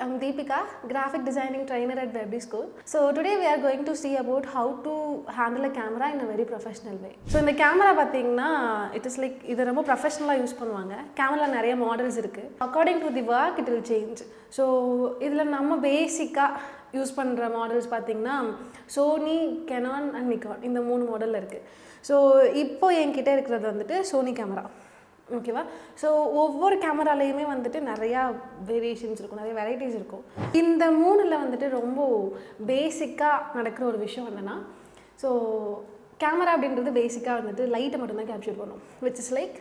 I'm Deepika, graphic designing trainer at Webby School. So today we are going to see about how to handle a camera in a very professional way. So இந்த camera பார்த்தீங்கன்னா it is like இது ரொம்ப professional use பண்ணுவாங்க. camera நிறைய models இருக்கு. According to the work it will change. So இதுல நம்ம பேசிக்கா யூஸ் பண்ணுற மாடல்ஸ் பார்த்தீங்கன்னா சோனி, கெனான் அண்ட் நிக்கான் இந்த 3 மாடலில் இருக்குது. ஸோ இப்போ என்கிட்ட இருக்கிறது வந்துட்டு சோனி கேமரா. ஓகேவா? ஸோ ஒவ்வொரு கேமராலேயுமே வந்துட்டு நிறையா வேரியேஷன்ஸ் இருக்கும், நிறைய வெரைட்டிஸ் இருக்கும். இந்த 3ல் வந்துட்டு ரொம்ப பேசிக்காக நடக்கிற ஒரு விஷயம் என்னென்னா, ஸோ கேமரா அப்படின்றது பேசிக்காக வந்துட்டு லைட்டை மட்டும்தான் கேப்சர் பண்ணும். விச் இஸ் லைக்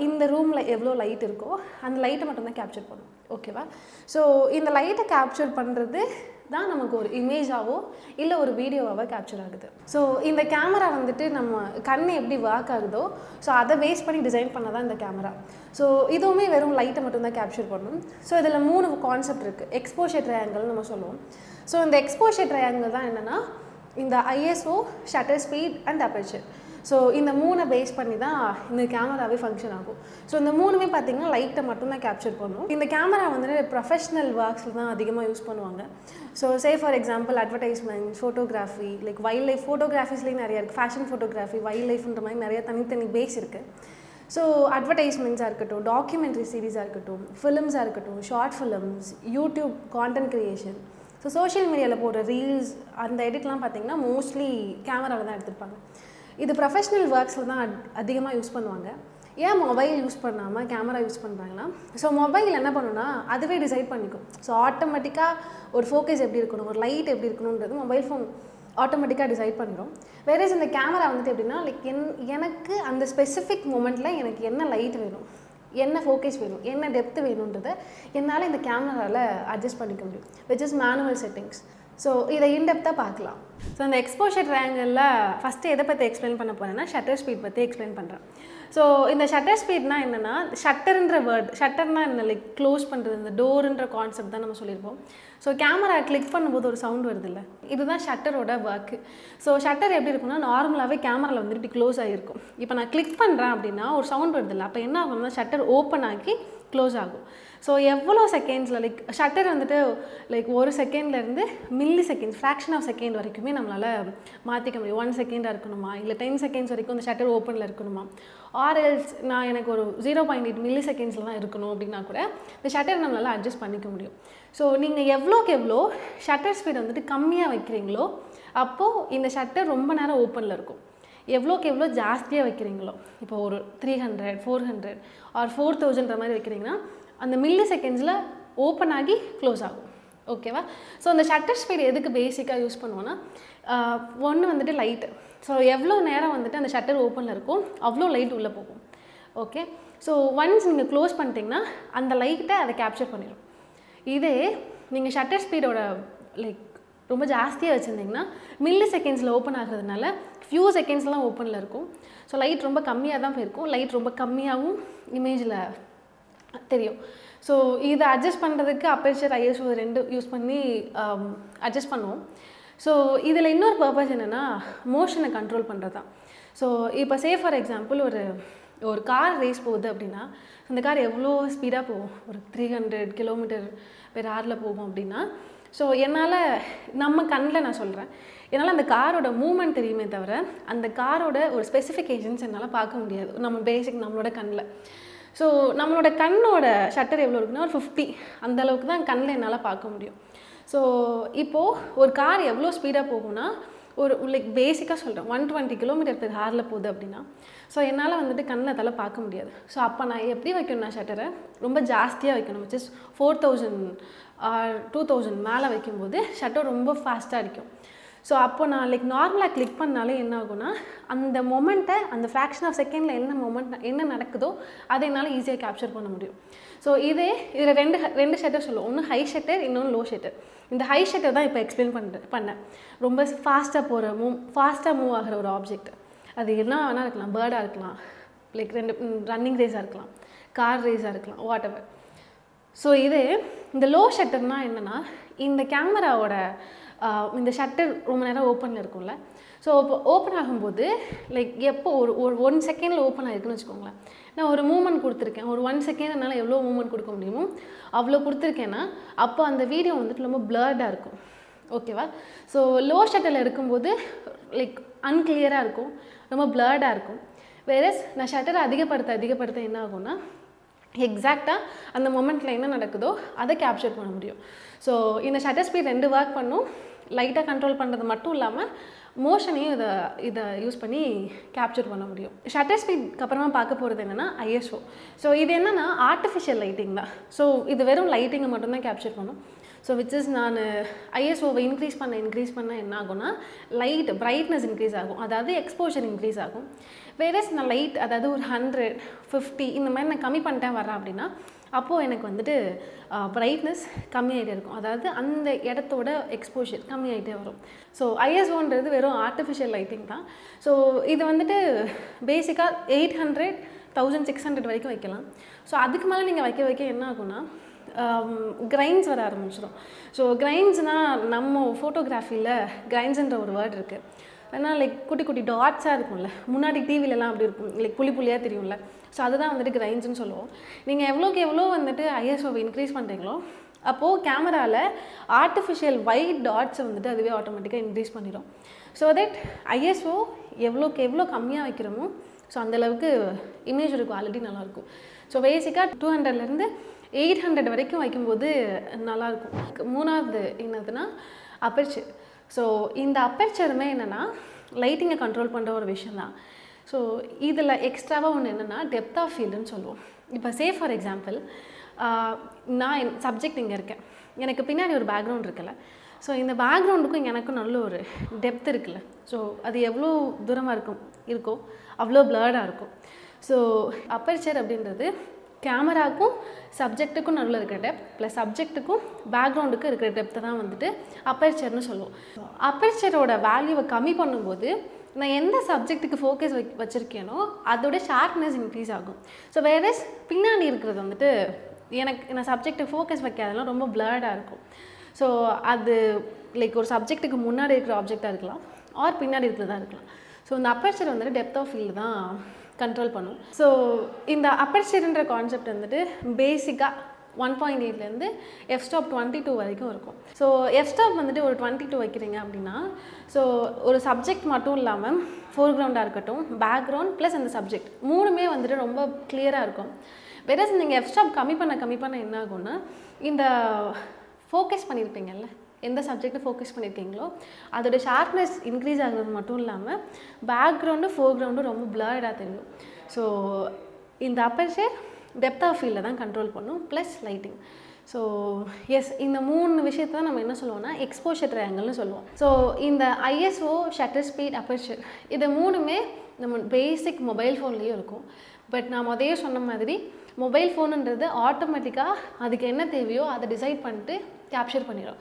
இந்த ரூமில் எவ்வளோ லைட் இருக்கோ அந்த லைட்டை மட்டும்தான் கேப்சர் பண்ணும். ஓகேவா? ஸோ இந்த லைட்டை கேப்சர் பண்ணுறது தான் நமக்கு ஒரு இமேஜாவோ இல்லை ஒரு வீடியோவாவோ கேப்சர் ஆகுது. ஸோ இந்த கேமரா வந்துட்டு நம்ம கண் எப்படி ஒர்க் ஆகுதோ ஸோ அதை பேஸ் பண்ணி டிசைன் பண்ண தான் இந்த கேமரா. ஸோ இதுவுமே வெறும் லைட்டை மட்டும்தான் கேப்சர் பண்ணும். ஸோ இதில் 3 கான்செப்ட் இருக்குது. எக்ஸ்போஷர் ட்ரையாங்கிள் நம்ம சொல்லுவோம். ஸோ இந்த எக்ஸ்போஷர் ட்ரையாங்கிள் தான் என்னென்னா இந்த ISO, shutter speed and aperture. So இந்த 3 பேஸ் பண்ணி தான் இந்த கேமராவே ஃபங்க்ஷன் ஆகும். ஸோ இந்த 3மே பார்த்திங்கன்னா லைட்டை மட்டும்தான் கேப்சர் பண்ணும். இந்த கேமரா வந்துட்டு ப்ரொஃபஷ்னல் ஒர்க்ஸில் தான் அதிகமாக யூஸ் பண்ணுவாங்க. So say for example advertisement, photography, like wild life ஃபோட்டோகிராஃபிஸ்லேயும் நிறையா இருக்குது. ஃபேஷன் ஃபோட்டோகிராஃபி, வைல்ட் லைஃப்ன்ற மாதிரி நிறைய தனித்தனி பேஸ் இருக்குது. ஸோ அட்வர்டைஸ்மெண்ட்ஸாக இருக்கட்டும், டாக்குமெண்ட்ரி சீரீஸாக இருக்கட்டும், ஃபிலிம்ஸாக இருக்கட்டும், short films, YouTube content creation, so social மீடியாவில் போடுற ரீல்ஸ், அந்த எடிட்லாம் பார்த்திங்கன்னா மோஸ்ட்லி கேமராவில் தான் எடுத்துருப்பாங்க. இது ப்ரொஃபஷ்னல் ஒர்க்ஸில் தான் அதிகமாக யூஸ் பண்ணுவாங்க. ஏன் மொபைல் யூஸ் பண்ணாமல் கேமரா யூஸ் பண்ணுறாங்கன்னா, ஸோ மொபைல் என்ன பண்ணுன்னா அதுவே டிசைட் பண்ணிக்கும். ஸோ ஆட்டோமேட்டிக்காக ஒரு ஃபோக்கஸ் எப்படி இருக்கணும், ஒரு லைட் எப்படி இருக்கணுன்றது மொபைல் ஃபோன் ஆட்டோமேட்டிக்காக டிசைட் பண்ணிடும். வேறேஸ் இந்த கேமரா வந்துட்டு எப்படின்னா லைக் எனக்கு அந்த ஸ்பெசிஃபிக் மூமெண்ட்டில் எனக்கு என்ன லைட் வேணும், என்ன ஃபோக்கஸ் வேணும், என்ன டெப்த் வேணுன்றதை என்னால் இந்த கேமராவில் அட்ஜஸ்ட் பண்ணிக்க முடியும். Which is manual settings. So இதை இன்டெப்த்தாக பார்க்கலாம். ஸோ இந்த எக்ஸ்போஷர் ட்ரையாங்கிளில் ஃபஸ்ட்டு எதை பற்றி எக்ஸ்பிளைன் பண்ண போகிறேன்னா ஷட்டர் ஸ்பீட் பற்றி எக்ஸ்பிளைன் பண்ணுறேன். ஸோ இந்த ஷட்டர் ஸ்பீட்னா என்னென்னா, ஷட்டர்ன்ற வேர்ட், ஷட்டர்னால் என்ன, லைக் க்ளோஸ் பண்ணுறது, இந்த டோருன்ற கான்செப்ட் தான் நம்ம சொல்லியிருப்போம். ஸோ கேமரா கிளிக் பண்ணும்போது ஒரு சவுண்ட் வருது இல்லை, இதுதான் ஷட்டரோட ஒர்க்கு. ஸோ ஷட்டர் எப்படி இருக்குன்னா நார்மலாகவே கேமராவில் வந்துட்டு இப்படி க்ளோஸ் ஆகிருக்கும். இப்போ நான் கிளிக் பண்ணுறேன் அப்படின்னா ஒரு சவுண்ட் வருது இல்லை, அப்போ என்ன ஆகும்னா ஷட்டர் ஓப்பன் ஆகி க்ளோஸ் ஆகும். ஸோ எவ்வளோ செகண்ட்ஸில் லைக் ஷட்டர் வந்துட்டு லைக் 1 செகண்ட்லேருந்து milliseconds, fraction of second வரைக்குமே நம்மளால் மாற்றிக்க முடியும். 1 செகண்டாக இருக்கணுமா, இல்லை 10 செகண்ட்ஸ் வரைக்கும் அந்த ஷட்டர் ஓப்பனில் இருக்கணுமா, ஆர்எல்ஸ் நான் எனக்கு ஒரு 0.8 மில்லி செகண்ட்ஸில் தான் இருக்கணும் அப்படின்னா கூட இந்த ஷட்டர் நம்மளால் அட்ஜஸ்ட் பண்ணிக்க முடியும். ஸோ நீங்கள் எவ்வளோக்கு எவ்வளோ ஷட்டர் ஸ்பீட் வந்துட்டு கம்மியாக வைக்கிறீங்களோ அப்போது இந்த ஷட்டர் ரொம்ப நேரம் ஓப்பனில் இருக்கும். எவ்வளோக்கு எவ்வளோ ஜாஸ்தியாக வைக்கிறீங்களோ, இப்போ ஒரு 300, 400 ஆர் 4000 மாதிரி வைக்கிறீங்கன்னா அந்த மில்லி செகண்ட்ஸில் ஓப்பன் ஆகி க்ளோஸ் ஆகும். ஓகேவா? ஸோ அந்த ஷட்டர் ஸ்பீட் எதுக்கு பேசிக்காக யூஸ் பண்ணுவோன்னா, ஒன்று வந்துட்டு லைட்டு. ஸோ எவ்வளோ நேரம் வந்துட்டு அந்த ஷட்டர் ஓப்பனில் இருக்கும் அவ்வளோ லைட் உள்ளே போகும். ஓகே? ஸோ ஒன்ஸ் நீங்கள் க்ளோஸ் பண்ணிட்டீங்கன்னா அந்த லைட்டை அதை கேப்சர் பண்ணிடும். இதே நீங்கள் ஷட்டர் ஸ்பீடோட லைக் ரொம்ப ஜாஸ்தியாக வச்சுருந்தீங்கன்னா மில்லி செகண்ட்ஸில் ஓப்பன் ஆகிறதுனால ஃபியூ செகண்ட்ஸ்லாம் ஓப்பனில் இருக்கும். ஸோ லைட் ரொம்ப கம்மியாக தான் போயிருக்கும், லைட் ரொம்ப கம்மியாகவும் இமேஜில் தெரியும். ஸோ இதை அட்ஜஸ்ட் பண்ணுறதுக்கு அப்பேச்சர், ஐஎஸ்ஓ 2 யூஸ் பண்ணி அட்ஜஸ்ட் பண்ணுவோம். ஸோ இதில் இன்னொரு பர்பஸ் என்னென்னா மோஷனை கண்ட்ரோல் பண்ணுறது தான். ஸோ இப்போ சே ஃபார் எக்ஸாம்பிள் ஒரு கார் ரேஸ் போகுது அப்படின்னா அந்த கார் எவ்வளோ ஸ்பீடாக போகும், ஒரு 300 km/h போகும் அப்படின்னா, ஸோ என்னால் நம்ம கண்ணில் நான் சொல்கிறேன், என்னால் அந்த காரோட மூவ்மெண்ட் தெரியுமே தவிர அந்த காரோட ஒரு ஸ்பெசிஃபிகேஷன்ஸ் என்னால் பார்க்க முடியாது நம்மளோட கண்ணில். ஸோ நம்மளோட கண்ணோட ஷட்டர் எவ்வளோ இருக்குன்னா ஒரு 50, அந்த அளவுக்கு தான் கண்ணில் என்னால் பார்க்க முடியும். ஸோ இப்போது ஒரு கார் எவ்வளோ ஸ்பீடாக போகும்னா ஒரு லைக் பேசிக்காக சொல்கிறேன் 120 km/h போகுது அப்படின்னா, ஸோ என்னால் வந்துட்டு கண்ணில் தலை பார்க்க முடியாது. ஸோ அப்போ நான் எப்படி வைக்கணும்னா ஷட்டரை ரொம்ப ஜாஸ்தியாக வைக்கணும். விச் இஸ் 4000 ஆர் 2000 மேலே வைக்கும்போது ஷட்டர் ரொம்ப ஃபாஸ்ட்டாக அடிக்கும். ஸோ அப்போ நான் லைக் நார்மலாக கிளிக் பண்ணாலே என்ன ஆகும்னா அந்த மொமெண்ட்டை, அந்த ஃப்ராக்ஷன் ஆஃப் செகண்டில் என்ன நடக்குதோ அதை என்னால் ஈஸியாக கேப்சர் பண்ண முடியும். ஸோ இதில் ரெண்டு ஷட்டர் சொல்லுவோம். ஒன்று ஹை ஷட்டர், இன்னொன்று லோ ஷட்டர். இந்த ஹை ஷட்டர் தான் இப்போ எக்ஸ்பிளைன் பண்ணேன். ரொம்ப ஃபாஸ்ட்டாக மூவ் ஆகிற ஒரு ஆப்ஜெக்ட், அது என்ன வேணால் இருக்கலாம், பேர்டாக இருக்கலாம், லைக் ரன்னிங் ரேஸாக இருக்கலாம், கார் ரேஸாக இருக்கலாம், வாட் எவர். ஸோ இந்த லோ ஷட்டர்னால் என்னென்னா இந்த கேமராவோட இந்த ஷட்டர் ரொம்ப நேரம் ஓப்பனில் இருக்கும்ல, ஸோ இப்போ ஓப்பன் ஆகும்போது லைக் எப்போ ஒரு 1 செகண்டில் ஓப்பன் ஆகிருக்குன்னு வச்சுக்கோங்களேன். நான் ஒரு மூமெண்ட் கொடுத்துருக்கேன், ஒரு 1 செகண்ட் என்னால் எவ்வளோ மூமெண்ட் கொடுக்க முடியுமோ அவ்வளோ கொடுத்துருக்கேன்னா அப்போ அந்த வீடியோ வந்துட்டு ரொம்ப பிளர்டாக இருக்கும். ஓகேவா? ஸோ லோ ஷட்டரில் இருக்கும்போது லைக் அன்கிளியராக இருக்கும், ரொம்ப பிளர்டாக இருக்கும். வேறஸ் நான் ஷட்டரை அதிகப்படுத்த என்ன ஆகும்னா எக்ஸாக்டாக அந்த மொமெண்ட்டில் என்ன நடக்குதோ அதை கேப்சர் பண்ண முடியும். ஸோ இந்த ஷட்டர் ஸ்பீட் 2 ஒர்க் பண்ணும். லைட்டாக கண்ட்ரோல் பண்ணுறது மட்டும் இல்லாமல் மோஷனையும் இதை யூஸ் பண்ணி கேப்சர் பண்ண முடியும். ஷட்டர் ஸ்பீட்க்கு அப்புறமா பார்க்க போகிறது என்னென்னா ஐஎஸ்ஓ. ஸோ இது என்னென்னா ஆர்டிஃபிஷியல் லைட்டிங் தான். ஸோ இது வெறும் லைட்டிங்கை மட்டும்தான் கேப்சர் பண்ணும். ஸோ விச் இஸ் நான் ஐஎஸ்ஓவை இன்க்ரீஸ் பண்ண என்ன ஆகும்னா லைட் பிரைட்னஸ் இன்க்ரீஸ் ஆகும், அதாவது எக்ஸ்போஷர் இன்க்ரீஸ் ஆகும். வேறஸ் நான் லைட் அதாவது ஒரு 100, 50 இந்த மாதிரி நான் கம்மி பண்ணிட்டேன் வரேன் அப்படின்னா அப்போது எனக்கு வந்துட்டு பிரைட்னஸ் கம்மியாகிட்டே இருக்கும், அதாவது அந்த இடத்தோட எக்ஸ்போஷர் கம்மியாகிட்டே வரும். ஸோ ஐஎஸ்ஓன்றது வெறும் ஆர்டிஃபிஷியல் லைட்டிங் தான். ஸோ இது வந்துட்டு பேசிக்காக 800, 1600 வரைக்கும் வைக்கலாம். ஸோ அதுக்கு மேலே நீங்கள் வைக்க என்ன ஆகும்னா கிரைன்ஸ் வர ஆரம்பிச்சிடும். ஸோ கிரைன்ஸ்னால் நம்ம ஃபோட்டோகிராஃபியில் கிரைன்ஸுன்ற ஒரு வேர்ட் இருக்குது. ஏன்னா லைக் குட்டி குட்டி டாட்ஸாக இருக்கும்ல, முன்னாடி டிவிலலாம் அப்படி இருக்கும், லைக் புள்ளியாக தெரியும்ல. ஸோ அதுதான் வந்துட்டு கிரைன்ஸ்னு சொல்லுவோம். நீங்கள் எவ்வளோ வந்துட்டு ஐஎஸ்ஓவை இன்க்ரீஸ் பண்ணுறீங்களோ அப்போது கேமராவில் ஆர்டிஃபிஷியல் ஒயிட் டாட்ஸை வந்துட்டு அதுவே ஆட்டோமேட்டிக்காக இன்க்ரீஸ் பண்ணிடும். ஸோ தட் ஐஎஸ்ஓ எவ்வளோ கம்மியாக வைக்கிறோமோ ஸோ அந்தளவுக்கு இமேஜோட குவாலிட்டி நல்லாயிருக்கும். ஸோ பேசிக்காக 200லேருந்து 800 வரைக்கும் வைக்கும்போது நல்லாயிருக்கும். மூணாவது என்னதுன்னா அப்பர்ச்சர். ஸோ இந்த அப்பர்ச்சருமே என்னென்னா லைட்டிங்கை கண்ட்ரோல் பண்ணுற ஒரு விஷயந்தான். ஸோ இதில் எக்ஸ்ட்ராவாக ஒன்று என்னென்னா டெப்த் ஆஃப் ஃபீல்டுன்னு சொல்லுவோம். இப்போ ஃபார் எக்ஸாம்பிள் நான் என் சப்ஜெக்ட் இங்கே இருக்கேன், எனக்கு பின்னாடி ஒரு பேக்ரவுண்ட் இருக்குல்ல. ஸோ இந்த பேக்ரவுண்டுக்கும் எனக்கும் நல்ல ஒரு டெப்த் இருக்குல்ல. ஸோ அது எவ்வளோ தூரமாக இருக்கோ அவ்வளோ பிளர்டாக இருக்கும். ஸோ அப்பர்ச்சர் அப்படின்றது கேமராவுக்கும் சப்ஜெக்ட்டுக்கும் நடுவில் இருக்கிற டெப்த் ப்ளஸ் சப்ஜெக்ட்டுக்கும் பேக்ரவுண்டுக்கும் இருக்கிற டெப்த்தை தான் வந்துட்டு அப்பர்ச்சர்னு சொல்லுவோம். அப்பர்ச்சரோட வேல்யூவை கம்மி பண்ணும்போது நான் எந்த சப்ஜெக்ட்டுக்கு ஃபோக்கஸ் வச்சுருக்கேனோ அதோட ஷார்ப்னஸ் இன்க்ரீஸ் ஆகும். ஸோ வேறஸ் பின்னாடி இருக்கிறது வந்துட்டு நான் சப்ஜெக்ட்டுக்கு ஃபோக்கஸ் வைக்காதெல்லாம் ரொம்ப பிளர்டாக இருக்கும். ஸோ அது லைக் ஒரு சப்ஜெக்ட்டுக்கு முன்னாடி இருக்கிற ஆப்ஜெக்டாக இருக்கலாம் ஆர் பின்னாடி இருக்கிறதா இருக்கலாம். ஸோ இந்த அப்பர்ச்சர் வந்துட்டு டெப்த் ஆஃப் ஃபீல்டு தான் கண்ட்ரோல் பண்ணும். ஸோ இந்த அப்பர்ச்சர்ன்ற கான்செப்ட் வந்துட்டு பேசிக்காக 1.8லேருந்து f-stop 22 வரைக்கும் இருக்கும். ஸோ f-stop வந்துட்டு ஒரு 22 வைக்கிறீங்க அப்படின்னா ஸோ ஒரு சப்ஜெக்ட் மட்டும் இல்லாமல் ஃபோர்க்ரவுண்டாக இருக்கட்டும், பேக்ரவுண்ட் ப்ளஸ் அந்த சப்ஜெக்ட் மூணுமே வந்துட்டு ரொம்ப கிளியராக இருக்கும். வேறஸ் நீங்கள் f-stop கம்மி பண்ண என்ன ஆகும்னா இந்த ஃபோக்கஸ் பண்ணியிருப்பீங்கல்ல, எந்த சப்ஜெக்டை ஃபோக்கஸ் பண்ணியிருக்கீங்களோ அதோட ஷார்ப்னஸ் இன்க்ரீஸ் ஆகிறது மட்டும் இல்லாமல் பேக்ரவுண்டு ஃபோர்க்ரவுண்டும் ரொம்ப பிளர்டாக தெரியும். ஸோ இந்த அப்பர்ச்சர் டெப்த் ஆஃப் ஃபீல்டில் தான் கண்ட்ரோல் பண்ணும் ப்ளஸ் லைட்டிங். ஸோ எஸ், இந்த 3 விஷயத்தை தான் நம்ம என்ன சொல்லுவோம்னா எக்ஸ்போஷர் ட்ரையாங்கிள்னு சொல்லுவோம். ஸோ இந்த ஐஎஸ்ஓ, ஷட்டர் ஸ்பீட், அப்பர்ச்சர் இது மூணுமே நம்ம பேசிக் மொபைல் ஃபோன்லேயும் இருக்கும். பட் நான் முதல்ல சொன்ன மாதிரி மொபைல் ஃபோனுன்றது ஆட்டோமேட்டிக்காக அதுக்கு என்ன தேவையோ அதை டிசைட் பண்ணிட்டு கேப்சர் பண்ணிடும்.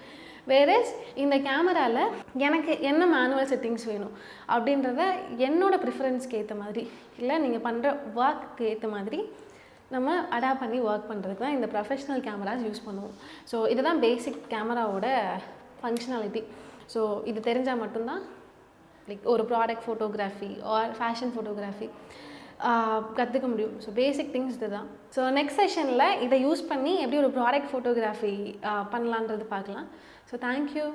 வேறஸ் இந்த கேமராவில் எனக்கு என்ன மேனுவல் செட்டிங்ஸ் வேணும் அப்படின்றத என்னோடய ப்ரிஃபரன்ஸ்க்கு ஏற்ற மாதிரி இல்லை நீங்கள் பண்ணுற ஒர்க்கு ஏற்ற மாதிரி நம்ம அடாப்ட் பண்ணி ஒர்க் பண்ணுறதுக்கு தான் இந்த ப்ரொஃபஷ்னல் கேமராஸ் யூஸ் பண்ணுவோம். ஸோ இதுதான் பேசிக் கேமராவோட ஃபங்க்ஷனாலிட்டி. ஸோ இது தெரிஞ்சால் மட்டும்தான் லைக் ஒரு product photography or fashion photography கற்றுக்க முடியும். ஸோ பேசிக் திங்ஸ் இது தான். ஸோ நெக்ஸ்ட் செஷனில் இதை யூஸ் பண்ணி எப்படி ஒரு ப்ராடக்ட் ஃபோட்டோகிராஃபி பண்ணலான்றது பார்க்கலாம். So thank you.